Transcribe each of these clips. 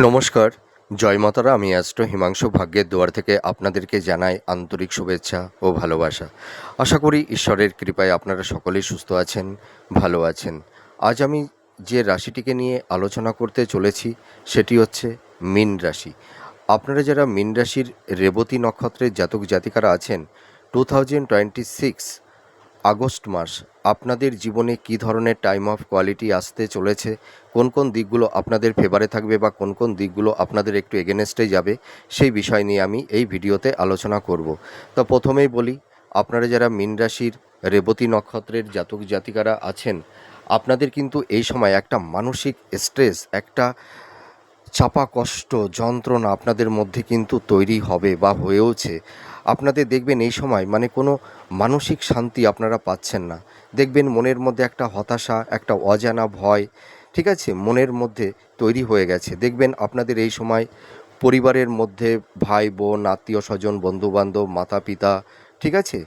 নমস্কার, জয় মাতারা। আমি অ্যাস্ট্রো হিমাংশু ভাগ্যের দুয়ার থেকে আপনাদেরকে জানাই আন্তরিক শুভেচ্ছা ও ভালোবাসা। আশা করি ঈশ্বরের কৃপায় আপনারা সকলেই সুস্থ আছেন, ভালো আছেন। আজ আমি যে রাশিটিকে নিয়ে আলোচনা করতে চলেছি সেটি হচ্ছে মীন রাশি। আপনারা যারা মীন রাশির রেবতী নক্ষত্রের জাতক জাতিকারা আছেন, 2026 আগস্ট মাস আপনাদের জীবনে কী ধরনের টাইম অফ কোয়ালিটি আসতে চলেছে, কোন কোন দিকগুলো আপনাদের ফেভারে থাকবে বা কোন কোন দিকগুলো আপনাদের একটু এগেনস্টে যাবে, সেই বিষয় নিয়ে আমি এই ভিডিওতে আলোচনা করব। তো প্রথমেই বলি, আপনারা যারা মীন রাশির রেবতী নক্ষত্রের জাতক জাতিকারা আছেন, আপনাদের কিন্তু এই সময় একটা মানসিক স্ট্রেস, একটা চাপা কষ্ট, যন্ত্রণা আপনাদের মধ্যে কিন্তু তৈরি হবে বা হয়েওছে। আপনাদের দেখবেন এই সময় কোনো মানসিক শান্তি আপনারা পাচ্ছেন না। দেখবেন মনের মধ্যে একটা হতাশা, একটা অজানা ভয়, ঠিক আছে, মনের মধ্যে তৈরি হয়ে গেছে। দেখবেন আপনাদের এই সময় পরিবারের মধ্যে ভাই বোন, আত্মীয় স্বজন, বন্ধুবান্ধব, মাতা পিতা, ঠিক আছে,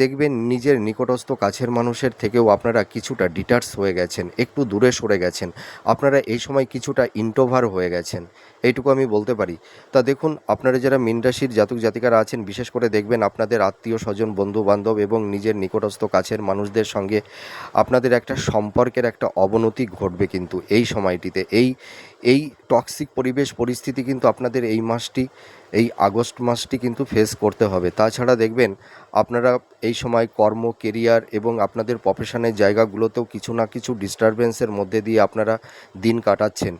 দেখবেন নিজের নিকটস্থ কাছের মানুষের থেকেও আপনারা কিছুটা ডিটাচ হয়ে গেছেন, একটু দূরে সরে গেছেন। আপনারা এই সময় কিছুটা ইন্ট্রোভার হয়ে গেছেন, এইটুকু আমি বলতে পারি। তা দেখুন, আপনারা যারা মীন রাশির জাতক জাতিকারা আছেন, বিশেষ করে দেখবেন আপনাদের আত্মীয় স্বজন, বন্ধু বান্ধব এবং নিজের নিকটস্থ কাছের মানুষদের সঙ্গে আপনাদের একটা সম্পর্কের একটা অবনতি ঘটবে কিন্তু এই সময়টিতে। এই টক্সিক পরিবেশ পরিস্থিতি কিন্তু আপনাদের এই মাসটি, এই আগস্ট মাসটি কিন্তু ফেস করতে হবে। তাছাড়া দেখবেন আপনারা এই সময় কর্ম, কেরিয়ার এবং আপনাদের প্রফেশনের জায়গাগুলোতেও কিছু না কিছু ডিস্টারবেন্সের মধ্যে দিয়ে আপনারা দিন কাটাচ্ছেন।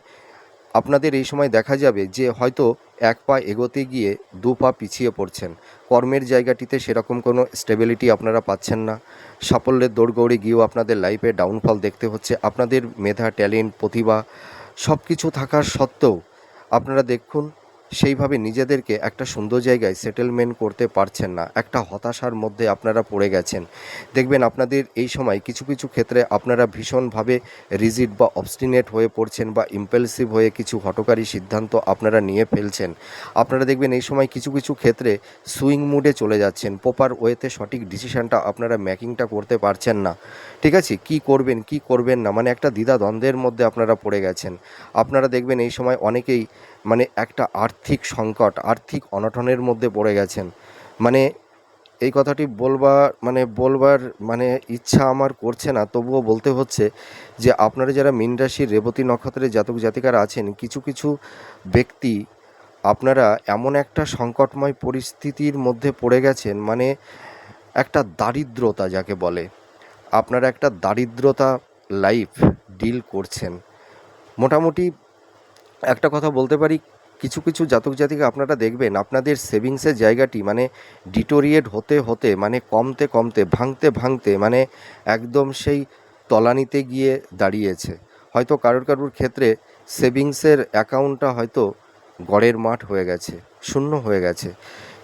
আপনাদের এই সময় দেখা যাবে যে হয়তো এক পা এগোতে গিয়ে দু পা পিছিয়ে পড়ছেন। কর্মের জায়গাটিতে সেরকম কোনো স্টেবিলিটি আপনারা পাচ্ছেন না। সাফল্যের দৌড়গৌড়ে গিয়েও আপনাদের লাইফে ডাউনফল দেখতে হচ্ছে। আপনাদের মেধা, ট্যালেন্ট, প্রতিভা সব কিছু থাকার সত্ত্বেও আপনারা দেখুন সেইভাবে নিজেদেরকে একটা সুন্দর জায়গায় সেটেলমেন্ট করতে পারছেন না। একটা হতাশার মধ্যে আপনারা পড়ে গেছেন। দেখবেন আপনাদের এই সময় কিছু কিছু ক্ষেত্রে আপনারা ভীষণভাবে রিজিড বা অবস্টিনেট হয়ে পড়ছেন বা ইম্পালসিভ হয়ে কিছু হঠকারী সিদ্ধান্ত আপনারা নিয়ে ফেলছেন। আপনারা দেখবেন এই সময় কিছু কিছু ক্ষেত্রে সুইং মুডে চলে যাচ্ছেন। প্রপার ওয়েতে সঠিক ডিসিশানটা আপনারা মেকিংটা করতে পারছেন না। ঠিক আছে, কি করবেন কি করবেন না, একটা দ্বিধা দ্বন্দ্বের মধ্যে আপনারা পড়ে গেছেন। আপনারা দেখবেন এই সময় অনেকেই একটা আর্থিক সংকট, আর্থিক অনটনের মধ্যে পড়ে গেছেন। এই কথাটি বলবার ইচ্ছা আমার করছে না, তবুও বলতে হচ্ছে যে আপনারা যারা মীন রাশির রেবতী নক্ষত্রের জাতক জাতিকারা আছেন, কিছু কিছু ব্যক্তি আপনারা এমন একটা সংকটময় পরিস্থিতির মধ্যে পড়ে গেছেন, একটা দারিদ্রতা যাকে বলে, আপনারা একটা দারিদ্রতা লাইফ ডিল করছেন। মোটামুটি একটা কথা বলতে পারি, কিছু কিছু জাতক জাতিকা আপনারা দেখবেন আপনাদের সেভিংসের জায়গাটি ডিটোরিয়েট হতে হতে, কমতে কমতে, ভাঙতে ভাঙতে, একদম সেই তলানিতে গিয়ে দাঁড়িয়েছে। হয়তো কারোর কারোর ক্ষেত্রে সেভিংসের অ্যাকাউন্টটা হয়তো গড়ের মাঠ হয়ে গেছে, শূন্য হয়ে গেছে।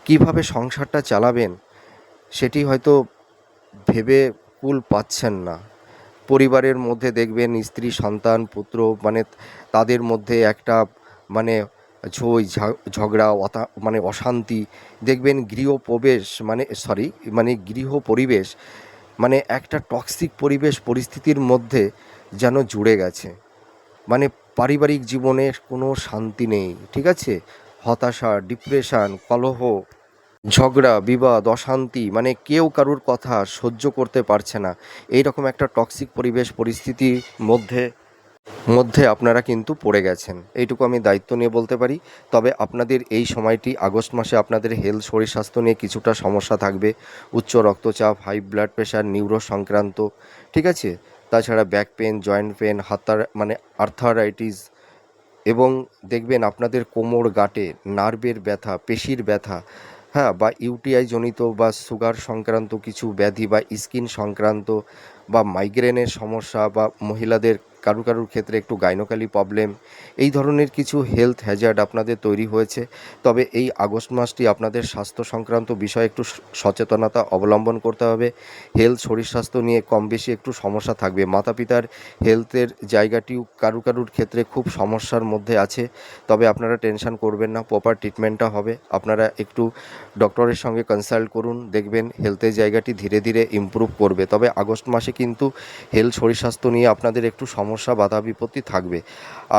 কিভাবে সংসারটা চালাবেন সেটি হয়তো ভেবে কুল পাচ্ছেন না। পরিবারের মধ্যে দেখবেন স্ত্রী, সন্তান, পুত্র, তাদের মধ্যে একটা মানে ঝগড়া, অশান্তি। দেখবেন গৃহপ্রবেশ গৃহ পরিবেশ একটা টক্সিক পরিবেশ পরিস্থিতির মধ্যে যেন জুড়ে গেছে। পারিবারিক জীবনে কোনো শান্তি নেই, ঠিক আছে, হতাশা, ডিপ্রেশন, কলহ, ঝগড়া, বিবাদ, অশান্তি, কেউ কারুর কথা সহ্য করতে পারছে না। এই রকম একটা টক্সিক পরিবেশ পরিস্থিতির মধ্যে মধ্যে আপনারা কিন্তু পড়ে গেছেন, এইটুকু আমি দায়িত্ব নিয়ে বলতে পারি। তবে আপনাদের এই সময়টি আগস্ট মাসে আপনাদের হেলথ, শরীর স্বাস্থ্য নিয়ে কিছুটা সমস্যা থাকবে। উচ্চ রক্তচাপ, হাই ব্লাড প্রেশার, নিউরো সংক্রান্ত, ঠিক আছে, তাছাড়া back pain, joint pain, arthritis, এবং দেখবেন আপনাদের কোমর, গাঁটে নার্ভের ব্যথা, পেশির ব্যথা, হ্যাঁ, বা ইউটিআই জনিত বা সুগার সংক্রান্ত কিছু ব্যাধি, বা স্কিন সংক্রান্ত, বা মাইগ্রেনের সমস্যা, বা মহিলাদের কারুর ক্ষেত্রে একটু গাইনোকালি প্রবলেম, এই ধরনের কিছু হেলথ হ্যাজার্ড আপনাদের তৈরি হয়েছে। তবে এই আগস্ট মাসটি আপনাদের স্বাস্থ্য সংক্রান্ত বিষয়ে একটু সচেতনতা অবলম্বন করতে হবে। হেলথ, শরীর স্বাস্থ্য নিয়ে কম বেশি একটু সমস্যা থাকবে। মাতা পিতার হেলথের জায়গাটিও কারুর ক্ষেত্রে খুব সমস্যার মধ্যে আছে। তবে আপনারা টেনশন করবেন না, প্রপার ট্রিটমেন্টটা হবে। আপনারা একটু ডক্টরের সঙ্গে কনসাল্ট করুন, দেখবেন হেলথের জায়গাটি ধীরে ধীরে ইমপ্রুভ করবে। তবে আগস্ট মাসে কিন্তু হেলথ, শরীর স্বাস্থ্য নিয়ে আপনাদের একটু সমস্যা সমস্যা বাধা বিপত্তি থাকবে।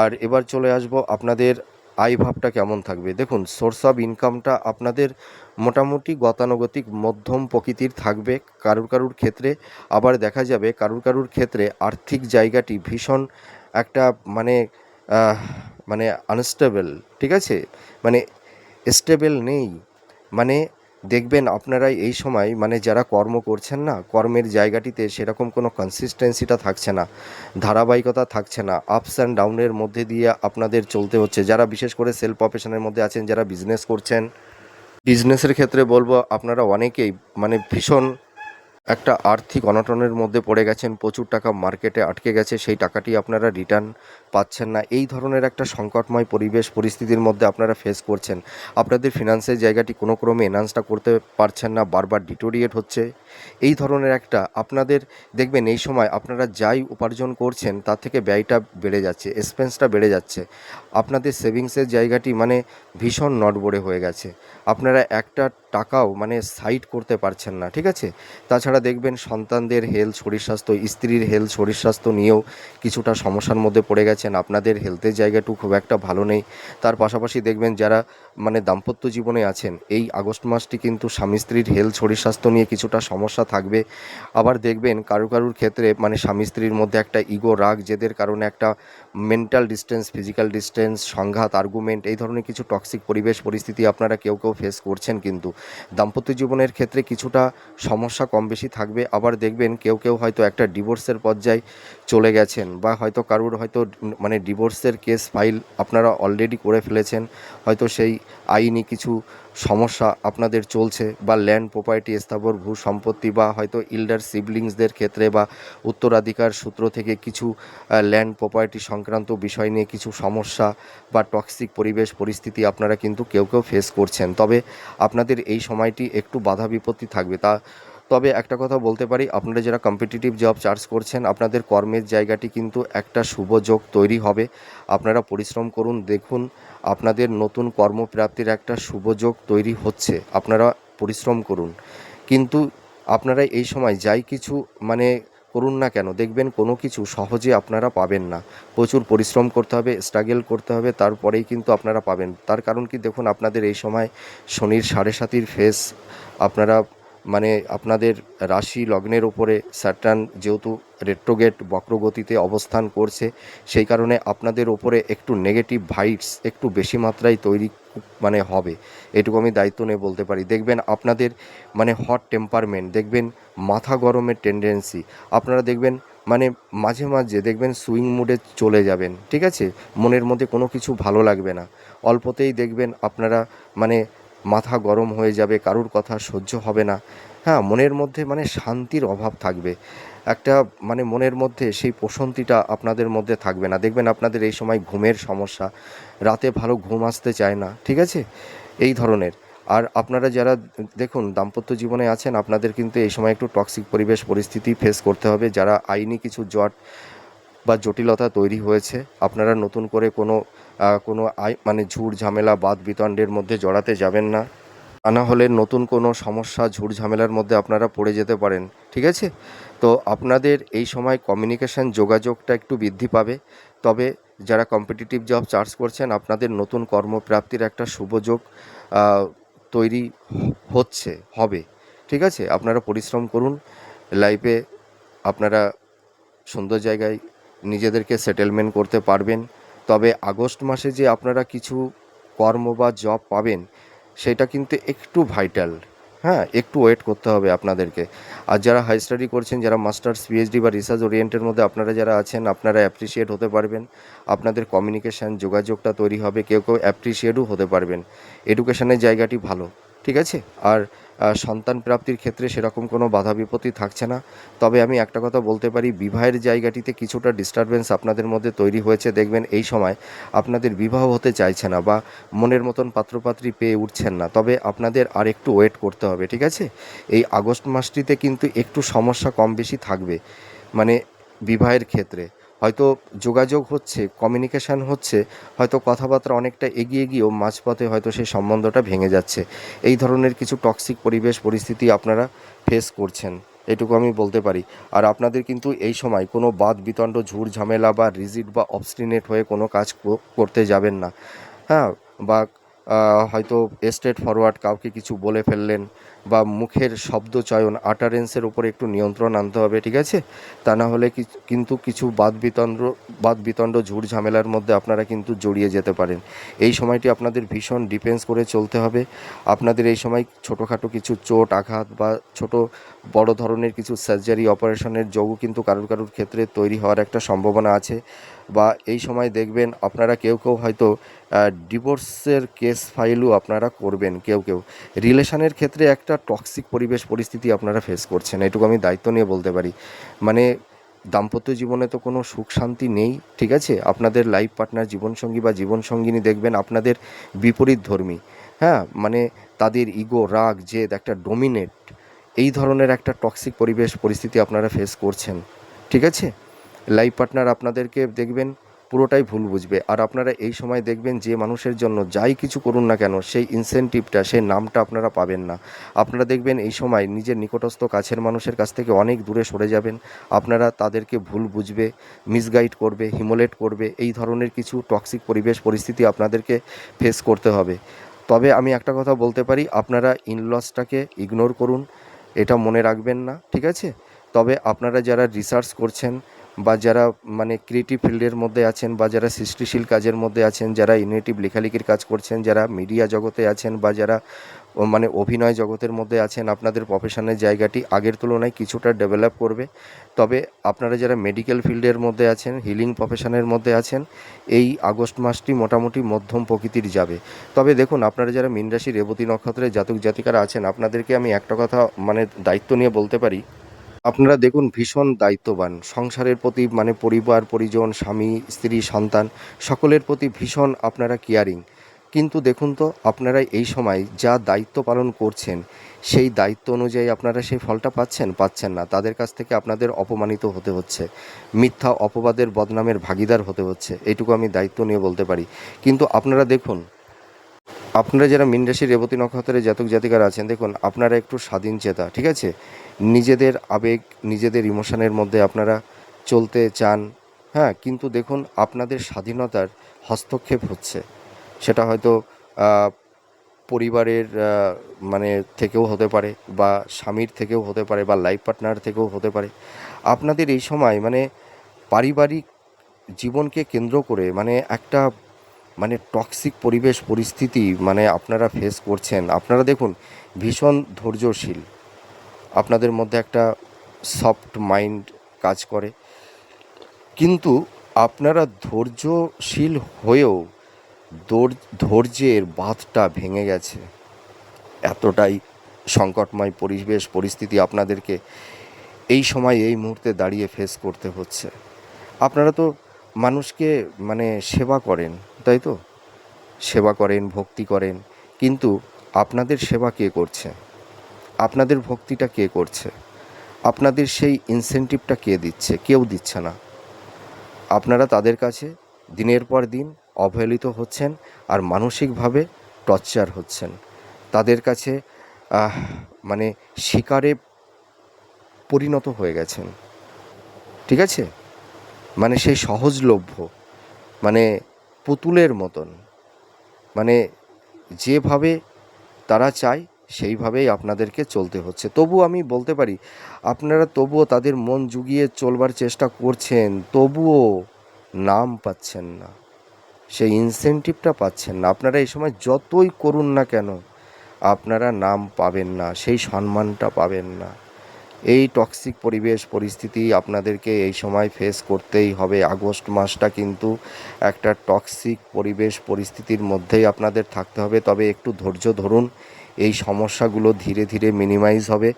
আর এবার চলে আসবো আপনাদের আয় ভাবটা কেমন থাকবে। দেখুন, সোর্স অফ ইনকামটা আপনাদের মোটামুটি গতানুগতিক মধ্যম প্রকৃতির থাকবে কারুর কারুর ক্ষেত্রে। আবার দেখা যাবে কারুর কারুর ক্ষেত্রে আর্থিক জায়গাটি ভীষণ একটা মানে আহ, মানে আনস্টেবল, ঠিক আছে, মানে স্টেবল নেই। মানে দেখবেন আপনারা এই সময় মানে যারা কর্ম করছেন না, কর্মের জায়গাটিতে সেরকম কোনো কনসিস্টেন্সিটা থাকছে না, ধারাবাহিকতা থাকছে না, আপস অ্যান্ড ডাউনের মধ্যে দিয়ে আপনাদের চলতে হচ্ছে। যারা বিশেষ করে সেলফ প্রফেশনের মধ্যে আছেন, যারা বিজনেস করছেন, বিজনেসের ক্ষেত্রে বলবো আপনারা অনেকেই মানে ভীষণ একটা আর্থিক অনটনের মধ্যে পড়ে গেছেন, প্রচুর টাকা মার্কেটে আটকে গেছে, সেই টাকাটি আপনারা রিটার্ন পাচ্ছেন না। এই ধরনের একটা সংকটময় পরিবেশ পরিস্থিতির মধ্যে আপনারা ফেস করছেন। আপনাদের ফিনান্সের জায়গাটি কোনো ক্রমে এনহান্সটা করতে পারছেন না, বারবার ডিটোরিয়েট হচ্ছে। এই ধরনের একটা আপনাদের দেখবেন এই সময় আপনারা যাই উপার্জন করছেন তার থেকে ব্যয়টা বেড়ে যাচ্ছে, এক্সপেন্সটা বেড়ে যাচ্ছে। আপনাদের সেভিংসের জায়গাটি মানে ভীষণ নড়বড়ে হয়ে গেছে। আপনারা একটা টাকাও মানে সাইড করতে পারছেন না, ঠিক আছে। তাছাড়া দেখবেন সন্তানদের হেলথ, শরীর স্বাস্থ্য, স্ত্রীর হেলথ, শরীর স্বাস্থ্য নিয়েও কিছুটা সমস্যার মধ্যে পড়ে গেছেন। আপনাদের হেলথের জায়গাটু খুব একটা ভালো নেই। তার পাশাপাশি দেখবেন যারা মানে দাম্পত্য জীবনে আছেন, এই আগস্ট মাসটি কিন্তু স্বামী স্ত্রীর হেলথ, শরীর স্বাস্থ্য নিয়ে কিছুটা সমস্যা থাকবে। আবার দেখবেন কারুর ক্ষেত্রে মানে স্বামী স্ত্রীর মধ্যে একটা ইগো, রাগ, জেদের কারণে একটা মেন্টাল ডিস্টেন্স, ফিজিক্যাল ডিস্টেন্স, সংঘাত, আর্গুমেন্ট, এই ধরনের কিছু টক্সিক পরিবেশ পরিস্থিতি আপনারা কেউ কেউ ফেস করছেন। কিন্তু দাম্পত্য জীবনের ক্ষেত্রে কিছুটা সমস্যা কম বেশি থাকবে। আবার দেখবেন কেউ কেউ হয়তো একটা ডিভোর্সের পর্যায়ে চলে গেছেন, বা হয়তো কারুর হয়তো মানে ডিভোর্সের কেস ফাইল আপনারা অলরেডি করে ফেলেছেন। হয়তো সেই আইনি কিছু সমস্যা আপনাদের চলছে, বা ল্যান্ড প্রপার্টি, স্থাবর ভূ সম্পত্তি, বা হয়তো ইল্ডার সিবলিংসদের ক্ষেত্রে বা উত্তরাধিকার সূত্র থেকে কিছু ল্যান্ড প্রপার্টি সংক্রান্ত বিষয় নিয়ে কিছু সমস্যা বা টক্সিক পরিবেশ পরিস্থিতি আপনারা কিন্তু কেউ কেউ ফেস করছেন। তবে আপনাদের এই সময়টি একটু বাধা বিপত্তি থাকবে। তবে একটা কথা বলতে পারি, আপনারা যারা কম্পিটিটিভ জব চার্জ করছেন, আপনাদের কর্মের জায়গাটি কিন্তু একটা শুভ যোগ তৈরি হবে। আপনারা পরিশ্রম করুন, দেখুন আপনাদের নতুন কর্মপ্রাপ্তির একটা শুভ যোগ তৈরি হচ্ছে। আপনারা পরিশ্রম করুন, কিন্তু আপনারা এই সময় যাই কিছু মানে করুন না কেন, দেখবেন কোনো কিছু সহজে আপনারা পাবেন না। প্রচুর পরিশ্রম করতে হবে, স্ট্রাগল করতে হবে, তারপরেই কিন্তু আপনারা পাবেন। তার কারণ কি, দেখুন আপনাদের এই সময় শনির 7.5 ফেস আপনারা মানে আপনাদের রাশি লগ্নের উপরে স্যাটার্ন যেহেতু রেট্রোগেট বক্রগতিতে অবস্থান করছে, সেই কারণে আপনাদের ওপরে একটু নেগেটিভ ভাইবস একটু বেশি মাত্রায় তৈরি মানে হবে, এটুকু আমি দায়িত্ব নিয়ে বলতে পারি। দেখবেন আপনাদের মানে হট টেম্পারমেন্ট, দেখবেন মাথা গরমের টেন্ডেন্সি, আপনারা দেখবেন মানে মাঝে মাঝে দেখবেন সুইং মুডে চলে যাবেন, ঠিক আছে। মনের মধ্যে কোনো কিছু ভালো লাগবে না, অল্পতেই দেখবেন আপনারা মানে মাথা গরম হয়ে যাবে, কারুর কথা সহ্য হবে না। হ্যাঁ, মনের মধ্যে মানে শান্তির অভাব থাকবে, একটা মানে মনের মধ্যে সেই প্রশান্তিটা আপনাদের মধ্যে থাকবে না। দেখবেন আপনাদের এই সময় ঘুমের সমস্যা, রাতে ভালো ঘুম আসতে চায় না, ঠিক আছে, এই ধরনের। আর আপনারা যারা দেখুন দাম্পত্য জীবনে আছেন, আপনাদের কিন্তু এই সময় একটু টক্সিক পরিবেশ পরিস্থিতি ফেস করতে হবে। যারা আইনি কিছু জট বা জটিলতা তৈরি হয়েছে, আপনারা নতুন করে কোনো মানে ঝুট ঝামেলা বাদ বিতণ্ডের মধ্যে জড়াতে যাবেন না, তা না হলে নতুন কোনো সমস্যা ঝুট ঝামেলার মধ্যে আপনারা পড়ে যেতে পারেন, ঠিক আছে। তো আপনাদের এই সময় কমিউনিকেশান যোগাযোগটা একটু বৃদ্ধি পাবে। তবে যারা কম্পিটিটিভ জব চার্জ করছেন, আপনাদের নতুন কর্মপ্রাপ্তির একটা শুভযোগ আহ, তৈরি হবে, ঠিক আছে। আপনারা পরিশ্রম করুন, লাইফে আপনারা সুন্দর জায়গায় নিজেদেরকে সেটেলমেন্ট করতে পারবেন। তবে আগস্ট মাসে যে আপনারা কিছু কর্ম বা জব পাবেন, সেটা কিন্তু একটু ভাইটাল। হ্যাঁ, একটু ওয়েট করতে হবে আপনাদেরকে। আর যারা হাই স্টাডি করছেন, যারা মাস্টার্স, পিএইচডি বা রিসার্চ ওরিয়েন্টের মধ্যে আপনারা যারা আছেন, আপনারা অ্যাপ্রিসিয়েট হতে পারবেন। আপনাদের কমিউনিকেশান যোগাযোগটা তৈরি হবে, কেউ কেউ অ্যাপ্রিসিয়েটও হতে পারবেন। এডুকেশনের জায়গাটি ভালো, ঠিক আছে। আর সন্তান প্রাপ্তির ক্ষেত্রে সেরকম কোনো বাধা বিপত্তি থাকছে না। তবে আমি একটা কথা বলতে পারি, বিবাহের জায়গাটিতে কিছুটা ডিস্টারবেন্স আপনাদের মধ্যে তৈরি হয়েছে। দেখবেন এই সময় আপনাদের বিবাহ হতে চাইছে না, বা মনের মতন পাত্রপাত্রী পেয়ে উঠছেন না। তবে আপনাদের আর একটু ওয়েট করতে হবে, ঠিক আছে। এই আগস্ট মাসটিতে কিন্তু একটু সমস্যা কম বেশি থাকবে, মানে বিবাহের ক্ষেত্রে হয়তো যোগাযোগ হচ্ছে, কমিউনিকেশান হচ্ছে, হয়তো কথাবার্তা অনেকটা এগিয়ে গিয়েও মাঝপথে হয়তো সেই সম্বন্ধটা ভেঙে যাচ্ছে। এই ধরনের কিছু টক্সিক পরিবেশ পরিস্থিতি আপনারা ফেস করছেন। এটুকু আমি বলতে পারি। আর আপনাদের কিন্তু এই সময় কোনো বাদ বিতণ্ড ঝুট ঝামেলা বা রিজিড বা অবস্টিনেট হয়ে কোনো কাজ করতে যাবেন না। হ্যাঁ, বা হয়তো স্ট্রেট ফরওয়ার্ড কাউকে কিছু বলে ফেললেন, বা মুখের শব্দ চয়ন আটারেন্সের উপরে একটু নিয়ন্ত্রণ আনতে হবে, ঠিক আছে? তা না হলে কিন্তু কিছু বাদ বিতণ্ড ঝুট ঝামেলার মধ্যে আপনারা কিন্তু জড়িয়ে যেতে পারেন। এই সময়টি আপনাদের ভীষণ ডিফেন্স করে চলতে হবে। আপনাদের এই সময় ছোটোখাটো কিছু চোট আঘাত বা ছোট বড় ধরনের কিছু সার্জারি অপারেশনের যোগও কিন্তু কারুর কারুর ক্ষেত্রে তৈরি হওয়ার একটা সম্ভাবনা আছে। বা এই সময় দেখবেন আপনারা কেউ কেউ হয়তো ডিভোর্সের কেস ফাইলও আপনারা করবেন, কেউ কেউ রিলেশনের ক্ষেত্রে একটা টক্সিক পরিবেশ পরিস্থিতি আপনারা ফেস করছেন, এটুকু আমি দায়িত্ব নিয়ে বলতে পারি। মানে দাম্পত্য জীবনে তো কোনো সুখ শান্তি নেই, ঠিক আছে? আপনাদের লাইফ পার্টনার জীবনসঙ্গী বা জীবনসঙ্গিনী দেখবেন আপনাদের বিপরীত ধর্মী। হ্যাঁ, মানে তাদের ইগো রাগ জেদ একটা ডোমিনেট, এই ধরনের একটা টক্সিক পরিবেশ পরিস্থিতি আপনারা ফেস করছেন, ঠিক আছে? লাইফ পার্টনার আপনাদেরকে দেখবেন পুরোটাই ভুল বুঝবে। আর আপনারা এই সময় দেখবেন যে মানুষের জন্য যাই কিছু করুন না কেন সেই ইনসেনটিভটা সেই নামটা আপনারা পাবেন না। আপনারা দেখবেন এই সময় নিজের নিকটস্থ কাছের মানুষের কাছ থেকে অনেক দূরে সরে যাবেন। আপনারা তাদেরকে ভুল বুঝবে, মিসগাইড করবে, হিমোলেট করবে, এই ধরনের কিছু টক্সিক পরিবেশ পরিস্থিতি আপনাদেরকে ফেস করতে হবে। তবে আমি একটা কথা বলতে পারি, আপনারা ইনলসটাকে ইগনোর করুন, এটা মনে রাখবেন না, ঠিক আছে? তবে আপনারা যারা রিসার্চ করছেন বা যারা মানে ক্রিয়েটিভ ফিল্ডের মধ্যে আছেন বা যারা সৃষ্টিশীল কাজের মধ্যে আছেন, যারা ইনোভেটিভ লেখালেখির কাজ করছেন, যারা মিডিয়া জগতে আছেন বা যারা মানে অভিনয় জগতের মধ্যে আছেন, আপনাদের প্রফেশনের জায়গাটি আগের তুলনায় কিছুটা ডেভেলপ করবে। তবে আপনারা যারা মেডিকেল ফিল্ডের মধ্যে আছেন, হিলিং প্রফেশনের মধ্যে আছেন, এই আগস্ট মাসটি মোটামুটি মধ্যম প্রকৃতির যাবে। তবে দেখুন, আপনারা যারা মীন রাশি রেবতী নক্ষত্রের জাতক জাতিকারা আছেন, আপনাদেরকে আমি একটা কথা মানে দায়িত্ব নিয়ে বলতে পারি, আপনারা দেখুন ভীষণ দায়িত্ববান সংসারের প্রতি, মানে পরিবার পরিজন স্বামী স্ত্রী সন্তান সকলের প্রতি ভীষণ আপনারা কেয়ারিং। কিন্তু দেখুন তো, আপনারা এই সময় যা দায়িত্ব পালন করছেন সেই দায়িত্ব অনুযায়ী আপনারা সেই ফলটা পাচ্ছেন না। তাদের কাছ থেকে আপনাদের অপমানিত হতে হচ্ছে, মিথ্যা অপবাদের বদনামের ভাগিদার হতে হচ্ছে, এইটুকু আমি দায়িত্ব নিয়ে বলতে পারি। কিন্তু আপনারা দেখুন, আপনারা যারা মীন রাশি রেবতী নক্ষত্রের জাতক জাতিকারা আছেন, দেখুন আপনারা একটু স্বাধীন চেতা, ঠিক আছে? নিজেদের আবেগ নিজেদের ইমোশনের মধ্যে আপনারা চলতে চান। হ্যাঁ, কিন্তু দেখুন আপনাদের স্বাধীনতার হস্তক্ষেপ হচ্ছে, সেটা হয়তো পরিবারের মানে থেকেও হতে পারে, বা স্বামীর থেকেও হতে পারে, বা লাইফ পার্টনার থেকেও হতে পারে। আপনাদের এই সময় মানে পারিবারিক জীবনকে কেন্দ্র করে মানে একটা মানে টক্সিক পরিবেশ পরিস্থিতি মানে আপনারা ফেস করছেন। আপনারা দেখুন ভীষণ ধৈর্যশীল, আপনাদের মধ্যে একটা সফট মাইন্ড কাজ করে, কিন্তু আপনারা ধৈর্যশীল হয়েও ধৈর্যের বাঁধটা ভেঙে গেছে। এতটাই সংকটময় পরিবেশ পরিস্থিতি আপনাদেরকে এই সময় এই মুহূর্তে দাঁড়িয়ে ফেস করতে হচ্ছে। আপনারা তো মানুষকে মানে সেবা করেন, তাই তো? সেবা করেন, ভক্তি করেন, কিন্তু আপনাদের সেবা কে করছে? আপনাদের ভক্তিটা কে করছে? আপনাদের সেই ইনসেনটিভটা কে দিচ্ছে? কেউ দিচ্ছে না। আপনারা তাদের কাছে দিনের পর দিন অবহেলিত হচ্ছেন আর মানসিকভাবে টর্চার হচ্ছেন। তাদের কাছে আহ, মানে শিকারে পরিণত হয়ে গেছেন, ঠিক আছে? মানে সেই সহজলভ্য, মানে পুতুলের মতন, মানে যেভাবে তারা চায় সেইভাবেই আপনাদেরকে চলতে হচ্ছে। তবু আমি বলতে পারি, আপনারা তবুও তাদের মন জুগিয়ে চলবার চেষ্টা করছেন, তবুও নাম পাচ্ছেন না, সেই ইনসেনটিভটা পাচ্ছেন না। আপনারা এই সময় যতই করুন না কেন আপনারা নাম পাবেন না, সেই সম্মানটা পাবেন না। এই টক্সিক পরিবেশ পরিস্থিতি আপনাদেরকে এই সময় ফেস করতেই হবে। আগস্ট মাসটা কিন্তু একটা টক্সিক পরিবেশ পরিস্থিতির মধ্যেই আপনাদের থাকতে হবে। তবে একটু ধৈর্য ধরুন, এই সমস্যাগুলো ধীরে ধীরে মিনিমাইজ হবে।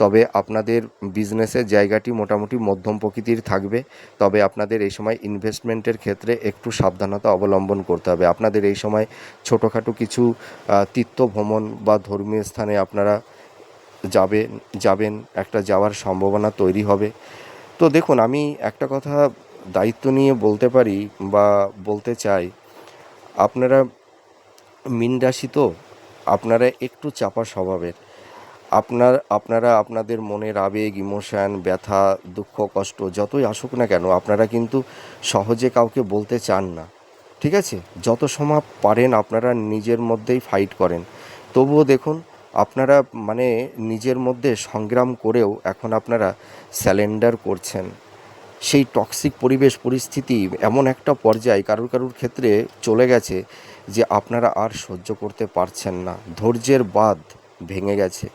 তবে আপনাদের বিজনেসের জায়গাটি মোটামুটি মধ্যম প্রকৃতির থাকবে। তবে আপনাদের এই সময় ইনভেস্টমেন্টের ক্ষেত্রে একটু সাবধানতা অবলম্বন করতে হবে। আপনাদের এই সময় ছোটোখাটো কিছু তীর্থ ভ্রমণ বা ধর্মীয় স্থানে আপনারা যাবেন, একটা যাওয়ার সম্ভাবনা তৈরি হবে। তো দেখুন, আমি একটা কথা দায়িত্ব নিয়ে বলতে পারি বা বলতে চাই, আপনারা মীন রাশি তো, আপনারা একটু চাপা স্বভাবের। আপনারা আপনাদের মনের আবেগ, ইমোশান, ব্যথা, দুঃখ, কষ্ট যতই আসুক না কেন আপনারা কিন্তু সহজে কাউকে বলতে চান না, ঠিক আছে? যত সময় পারেন আপনারা নিজের মধ্যেই ফাইট করেন। তবুও দেখুন আপনারা মানে নিজের মধ্যে সংগ্রাম করেও এখন আপনারা স্যালেন্ডার করছেন। সেই টক্সিক পরিবেশ পরিস্থিতি এমন একটা পর্যায়ে কারুর ক্ষেত্রে চলে গেছে যে আপনারা আর সহ্য করতে পারছেন না, ধৈর্যের বাঁধ ভেঙে গেছে।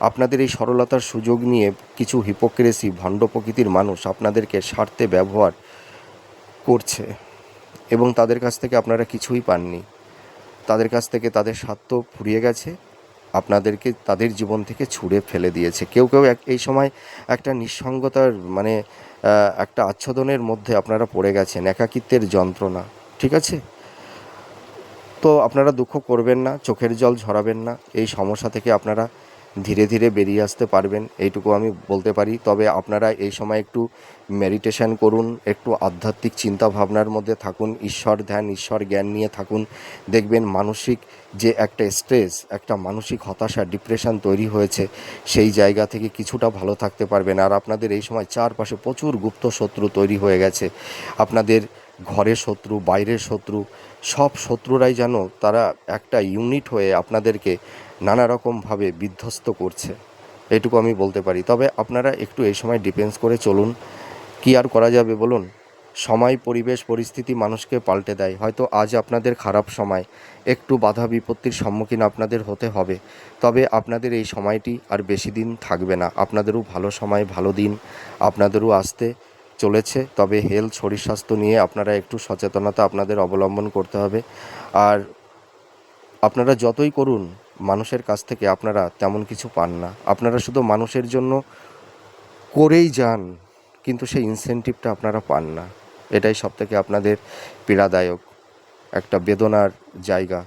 আপনাদের এই সরলতার সুযোগ নিয়ে কিছু হিপোক্রেসি ভণ্ড প্রকৃতির মানুষ আপনাদেরকে স্বার্থে ব্যবহার করছে এবং তাদের কাছ থেকে আপনারা কিছুই পাননি। তাদের কাছ থেকে তাদের স্বার্থ ফুরিয়ে গেছে, আপনাদেরকে তাদের জীবন থেকে ছুঁড়ে ফেলে দিয়েছে। কেউ এই সময় একটা নিঃসঙ্গতার মানে একটা আচ্ছাদনের মধ্যে আপনারা পড়ে গেছেন, একাকিত্বের যন্ত্রণা, ঠিক আছে? তো আপনারা দুঃখ করবেন না, চোখের জল ঝরাবেন না। এই সমস্যা থেকে আপনারা ধীরে ধীরে বেরিয়ে আসতে পারবেন, এইটুকু আমি বলতে পারি। তবে আপনারা এই সময় একটু মেডিটেশন করুন, একটু আধ্যাত্মিক চিন্তা ভাবনার মধ্যে থাকুন, ঈশ্বর ধ্যান, ঈশ্বর জ্ঞান নিয়ে থাকুন। দেখবেন মানসিক যে একটা স্ট্রেস, একটা মানসিক হতাশা, ডিপ্রেশন তৈরি হয়েছে, সেই জায়গা থেকে কিছুটা ভালো থাকতে পারবেন। আর আপনাদের এই সময় চারপাশে প্রচুর গুপ্ত শত্রু তৈরি হয়ে গেছে। আপনাদের ঘরের শত্রু, বাইরের শত্রু, সব শত্রুরাই যেন তারা একটা ইউনিট হয়ে আপনাদেরকে নানা রকমভাবে বিধ্বস্ত করছে, এটুকু আমি বলতে পারি। তবে আপনারা একটু এই সময় ডিফেন্স করে চলুন। কী আর করা যাবে বলুন? সময়, পরিবেশ, পরিস্থিতি মানুষকে পাল্টে দেয়। হয়তো আজ আপনাদের খারাপ সময়, একটু বাধা বিপত্তির সম্মুখীন আপনাদের হতে হবে। তবে আপনাদের এই সময়টি আর বেশি দিন থাকবে না। আপনাদেরও ভালো সময়, ভালো দিন আপনাদেরও আসতে চলেছে। তবে হেলথ, শরীর স্বাস্থ্য নিয়ে আপনারা একটু সচেতনতা আপনাদের অবলম্বন করতে হবে। আর আপনারা যতই করুন মানুষের কাছ থেকে আপনারা তেমন কিছু পান না। আপনারা শুধু মানুষের জন্য করেই যান, কিন্তু সেই ইনসেনটিভটা আপনারা পান না। এটাই সবথেকে আপনাদের পীড়াদায়ক একটা বেদনার জায়গা,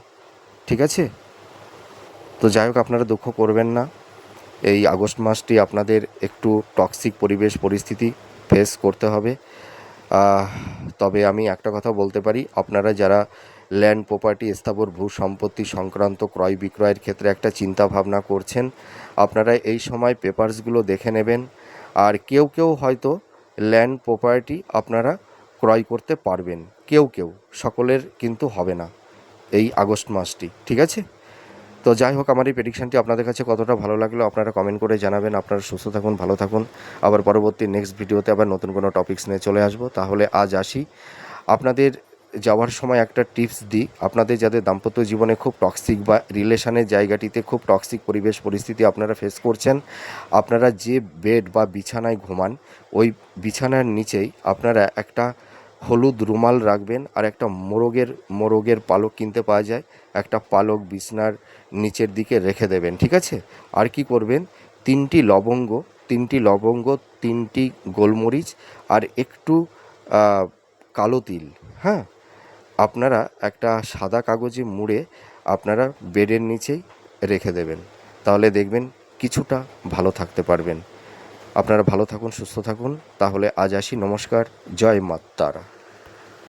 ঠিক আছে? তো যাই হোক, আপনারা দুঃখ করবেন না। এই আগস্ট মাসটি আপনাদের একটু টক্সিক পরিবেশ পরিস্থিতি ফেস করতে হবে। তবে আমি একটা কথা বলতে পারি, আপনারা যারা ল্যান্ড, প্রপার্টি, স্থাবর ভূ সম্পত্তি সংক্রান্ত ক্রয় বিক্রয়ের ক্ষেত্রে একটা চিন্তা ভাবনা করছেন, আপনারা এই সময় পেপারসগুলো দেখে নেবেন। আর কেউ হয়তো ল্যান্ড, প্রপার্টি আপনারা ক্রয় করতে পারবেন, কেউ, সকলের কিন্তু হবে না এই আগস্ট মাসটি, ঠিক আছে? তো যাই হোক, আমার এই প্রেডিকশানটি আপনাদের কাছে কতটা ভালো লাগলো আপনারা কমেন্ট করে জানাবেন। আপনারা সুস্থ থাকুন, ভালো থাকুন। আবার পরবর্তী নেক্সট ভিডিওতে আবার নতুন কোনো টপিকস নিয়ে চলে আসবো। তাহলে আজ আসি। আপনাদের যাওয়ার সময় একটা টিপস দিই, আপনাদের যাদের দাম্পত্য জীবনে খুব টক্সিক বা রিলেশনের জায়গাটিতে খুব টক্সিক পরিবেশ পরিস্থিতি আপনারা ফেস করছেন, আপনারা যে বেড বা বিছানায় ঘুমান ওই বিছানার নিচেই আপনারা একটা হলুদ রুমাল রাখবেন আর একটা মোরগের পালক কিনতে পাওয়া যায়, একটা পালক বিছানার নিচের দিকে রেখে দেবেন, ঠিক আছে? আর কি করবেন, তিনটি লবঙ্গ, তিনটি গোলমরিচ আর একটু কালো তিল, হ্যাঁ, আপনারা একটা সাদা কাগজে মুড়ে আপনারা বেডের নিচেই রেখে দেবেন। তাহলে দেখবেন কিছুটা ভালো থাকতে পারবেন। আপনারা ভালো থাকুন, সুস্থ থাকুন। তাহলে আজ আসি, নমস্কার, জয় মা তারা।